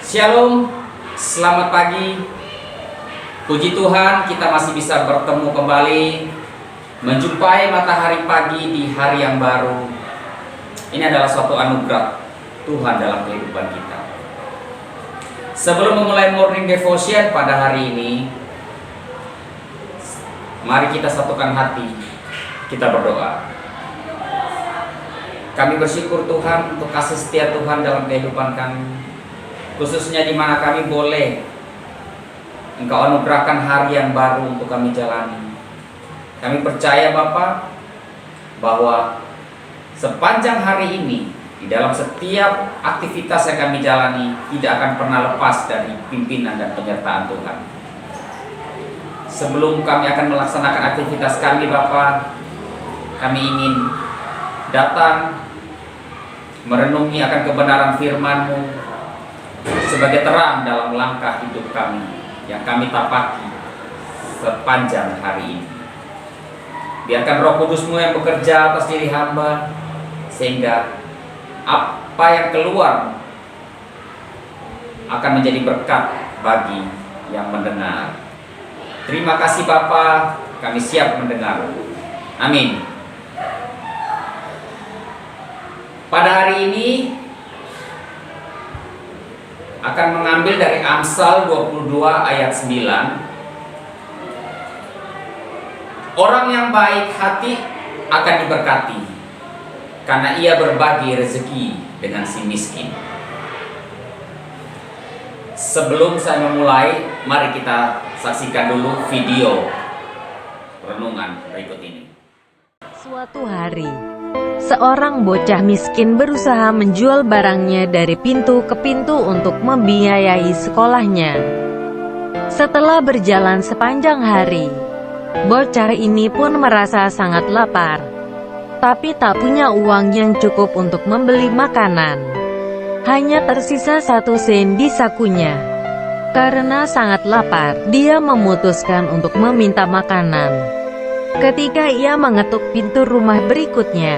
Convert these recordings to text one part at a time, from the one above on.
Shalom, selamat pagi. Puji Tuhan, kita masih bisa bertemu kembali, menjumpai matahari pagi di hari yang baru. Ini adalah suatu anugerah Tuhan dalam kehidupan kita. Sebelum memulai morning devotion pada hari ini, mari kita satukan hati, kita berdoa. Kami bersyukur Tuhan untuk kasih setia Tuhan dalam kehidupan kami, khususnya di mana kami boleh Engkau anugerahkan hari yang baru untuk kami jalani. Kami percaya Bapa bahwa sepanjang hari ini, di dalam setiap aktivitas yang kami jalani, tidak akan pernah lepas dari pimpinan dan penyertaan Tuhan. Sebelum kami akan melaksanakan aktivitas kami Bapa, kami ingin datang merenungi akan kebenaran firman-Mu sebagai terang dalam langkah hidup kami yang kami tapaki sepanjang hari ini. Biarkan Roh Kudus-Mu yang bekerja atas diri hamba, sehingga apa yang keluar akan menjadi berkat bagi yang mendengar. Terima kasih Bapa, kami siap mendengar. Amin. Pada hari ini akan mengambil dari Amsal 22 ayat 9. Orang yang baik hati akan diberkati, karena ia berbagi rezeki dengan si miskin. Sebelum saya memulai, mari kita saksikan dulu video renungan berikut ini. Suatu hari, seorang bocah miskin berusaha menjual barangnya dari pintu ke pintu untuk membiayai sekolahnya. Setelah berjalan sepanjang hari, bocah ini pun merasa sangat lapar, tapi tak punya uang yang cukup untuk membeli makanan. Hanya tersisa 1 sen di sakunya. Karena sangat lapar, dia memutuskan untuk meminta makanan. Ketika ia mengetuk pintu rumah berikutnya,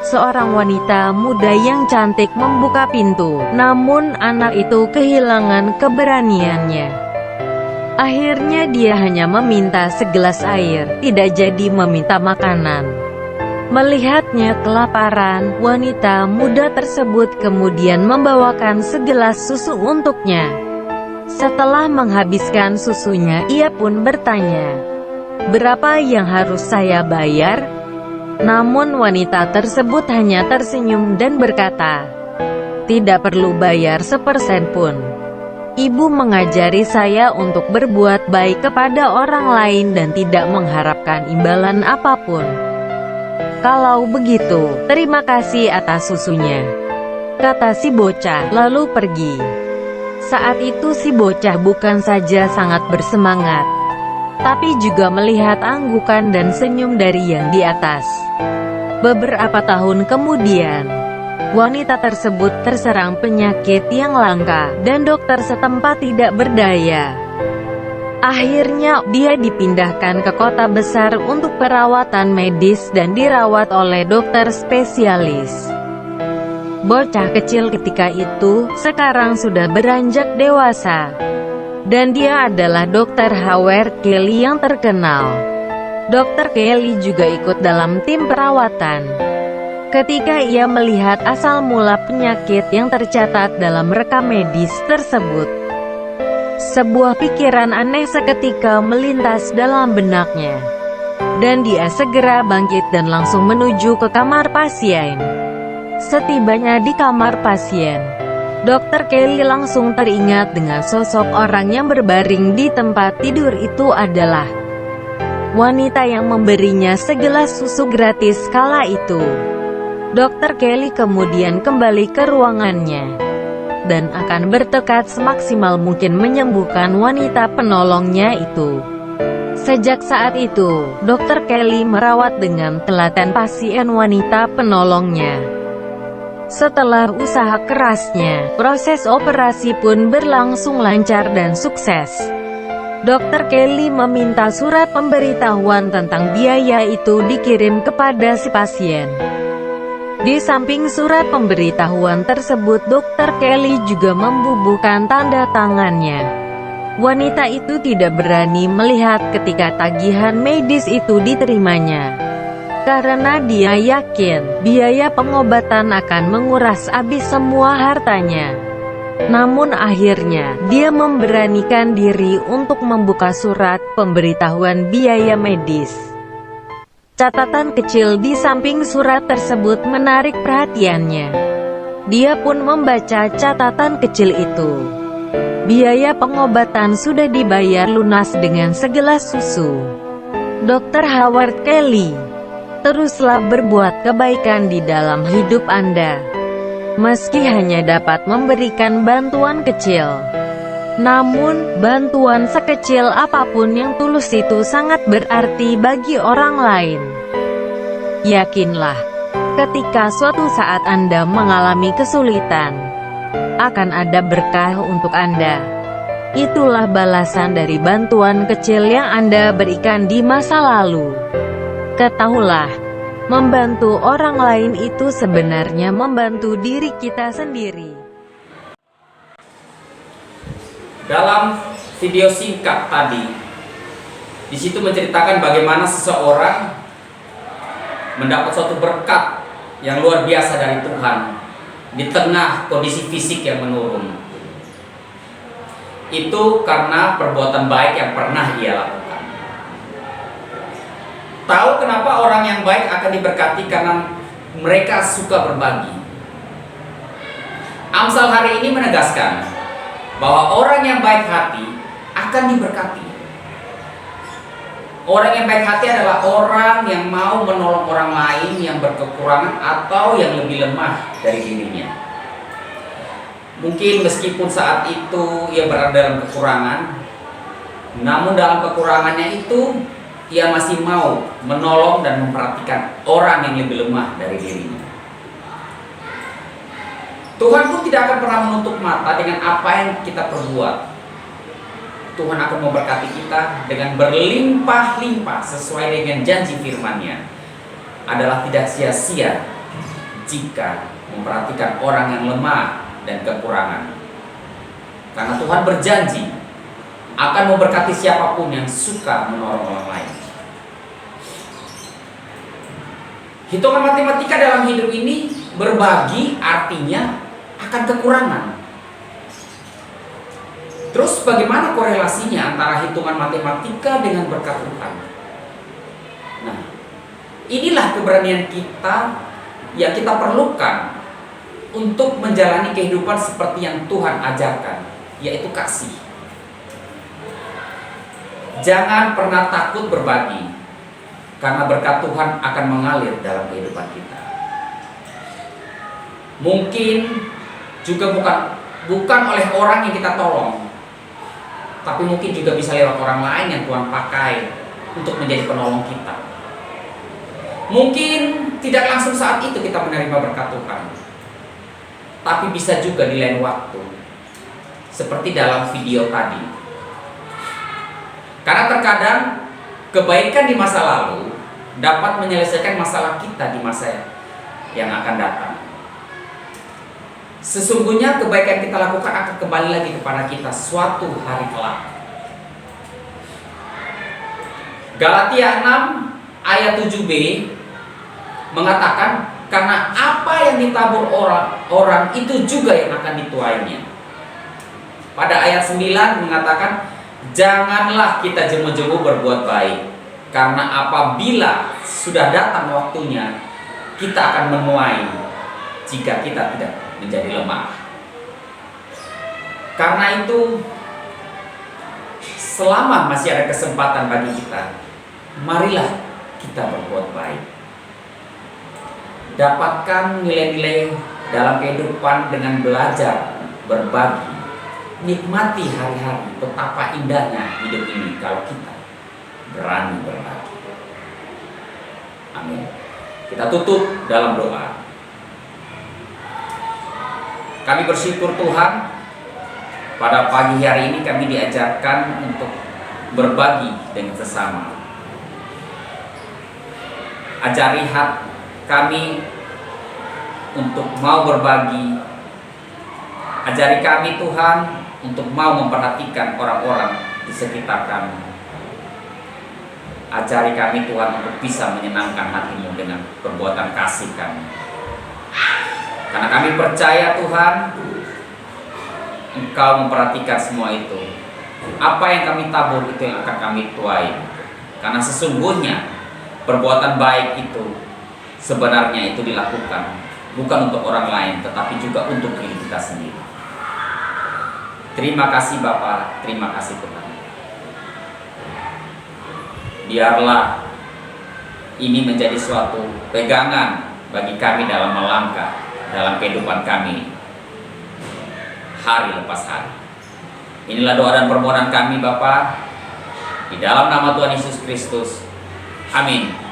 seorang wanita muda yang cantik membuka pintu, namun anak itu kehilangan keberaniannya. Akhirnya dia hanya meminta segelas air, tidak jadi meminta makanan. Melihatnya kelaparan, wanita muda tersebut kemudian membawakan segelas susu untuknya. Setelah menghabiskan susunya, ia pun bertanya, "Berapa yang harus saya bayar?" Namun wanita tersebut hanya tersenyum dan berkata, "Tidak perlu bayar sepersen pun. Ibu mengajari saya untuk berbuat baik kepada orang lain dan tidak mengharapkan imbalan apapun. Kalau begitu, terima kasih atas susunya," kata si bocah, lalu pergi. Saat itu si bocah bukan saja sangat bersemangat, tapi juga melihat anggukan dan senyum dari yang di atas. Beberapa tahun kemudian, wanita tersebut terserang penyakit yang langka, dan dokter setempat tidak berdaya. Akhirnya, dia dipindahkan ke kota besar untuk perawatan medis dan dirawat oleh dokter spesialis. Bocah kecil ketika itu, sekarang sudah beranjak dewasa. Dan dia adalah Dr. Howard Kelly yang terkenal. Dr. Kelly juga ikut dalam tim perawatan. Ketika ia melihat asal mula penyakit yang tercatat dalam rekam medis tersebut, sebuah pikiran aneh seketika melintas dalam benaknya. Dan dia segera bangkit dan langsung menuju ke kamar pasien. Setibanya di kamar pasien, Dr. Kelly langsung teringat dengan sosok orang yang berbaring di tempat tidur itu adalah wanita yang memberinya segelas susu gratis kala itu. Dr. Kelly kemudian kembali ke ruangannya dan akan bertekad semaksimal mungkin menyembuhkan wanita penolongnya itu. Sejak saat itu, Dr. Kelly merawat dengan telaten pasien wanita penolongnya. Setelah usaha kerasnya, proses operasi pun berlangsung lancar dan sukses. Dr. Kelly meminta surat pemberitahuan tentang biaya itu dikirim kepada si pasien. Di samping surat pemberitahuan tersebut, Dr. Kelly juga membubuhkan tanda tangannya. Wanita itu tidak berani melihat ketika tagihan medis itu diterimanya, karena dia yakin biaya pengobatan akan menguras habis semua hartanya. Namun akhirnya, dia memberanikan diri untuk membuka surat pemberitahuan biaya medis. Catatan kecil di samping surat tersebut menarik perhatiannya. Dia pun membaca catatan kecil itu. Biaya pengobatan sudah dibayar lunas dengan segelas susu. Dr. Howard Kelly, teruslah berbuat kebaikan di dalam hidup Anda. Meski hanya dapat memberikan bantuan kecil, namun bantuan sekecil apapun yang tulus itu sangat berarti bagi orang lain. Yakinlah, ketika suatu saat Anda mengalami kesulitan, akan ada berkah untuk Anda. Itulah balasan dari bantuan kecil yang Anda berikan di masa lalu. Ketahuilah, membantu orang lain itu sebenarnya membantu diri kita sendiri. Dalam video singkat tadi, di situ menceritakan bagaimana seseorang mendapat suatu berkat yang luar biasa dari Tuhan di tengah kondisi fisik yang menurun. Itu karena perbuatan baik yang pernah ia lakukan. Tahu kenapa orang yang baik akan diberkati? Karena mereka suka berbagi. Amsal hari ini menegaskan bahwa orang yang baik hati akan diberkati. Orang yang baik hati adalah orang yang mau menolong orang lain yang berkekurangan atau yang lebih lemah dari dirinya. Mungkin meskipun saat itu ia berada dalam kekurangan, namun dalam kekurangannya itu ia masih mau menolong dan memperhatikan orang yang lebih lemah dari dirinya. Tuhan pun tidak akan pernah menutup mata dengan apa yang kita perbuat. Tuhan akan memberkati kita dengan berlimpah-limpah sesuai dengan janji firman-Nya. Adalah tidak sia-sia jika memperhatikan orang yang lemah dan kekurangan. Karena Tuhan berjanji akan memberkati siapapun yang suka menolong orang lain. Hitungan matematika dalam hidup ini, berbagi artinya akan kekurangan. Terus bagaimana korelasinya antara hitungan matematika dengan berkat Tuhan? Nah, inilah keberanian kita yang kita perlukan untuk menjalani kehidupan seperti yang Tuhan ajarkan, yaitu kasih. Jangan pernah takut berbagi, karena berkat Tuhan akan mengalir dalam kehidupan kita. Mungkin juga bukan oleh orang yang kita tolong, tapi mungkin juga bisa lewat orang lain yang Tuhan pakai untuk menjadi penolong kita. Mungkin tidak langsung saat itu kita menerima berkat Tuhan, tapi bisa juga di lain waktu, seperti dalam video tadi. Karena terkadang kebaikan di masa lalu dapat menyelesaikan masalah kita di masa yang akan datang. Sesungguhnya kebaikan kita lakukan akan kembali lagi kepada kita suatu hari kelak. Galatia 6 ayat 7b mengatakan, karena apa yang ditabur orang itu juga yang akan dituainya. Pada ayat 9 mengatakan, janganlah kita jemu-jemu berbuat baik, karena apabila sudah datang waktunya, kita akan menuai jika kita tidak menjadi lemah. Karena itu, selama masih ada kesempatan bagi kita, marilah kita berbuat baik. Dapatkan nilai-nilai dalam kehidupan dengan belajar, berbagi, nikmati hari-hari. Betapa indahnya hidup ini kalau kita berani berbagi. Amin. Kita tutup dalam doa. Kami bersyukur Tuhan, pada pagi hari ini kami diajarkan untuk berbagi dengan sesama. Ajari hati kami untuk mau berbagi. Ajari kami Tuhan untuk mau memperhatikan orang-orang di sekitar kami. Ajari kami Tuhan untuk bisa menyenangkan hati-Mu dengan perbuatan kasih kami. Karena kami percaya Tuhan, Engkau memperhatikan semua itu. Apa yang kami tabur itu yang akan kami tuai. Karena sesungguhnya perbuatan baik itu sebenarnya itu dilakukan bukan untuk orang lain, tetapi juga untuk diri kita sendiri. Terima kasih Bapa, terima kasih Tuhan. Biarlah ini menjadi suatu pegangan bagi kami dalam melangkah dalam kehidupan kami hari lepas hari. Inilah doa dan permohonan kami Bapa, di dalam nama Tuhan Yesus Kristus. Amin.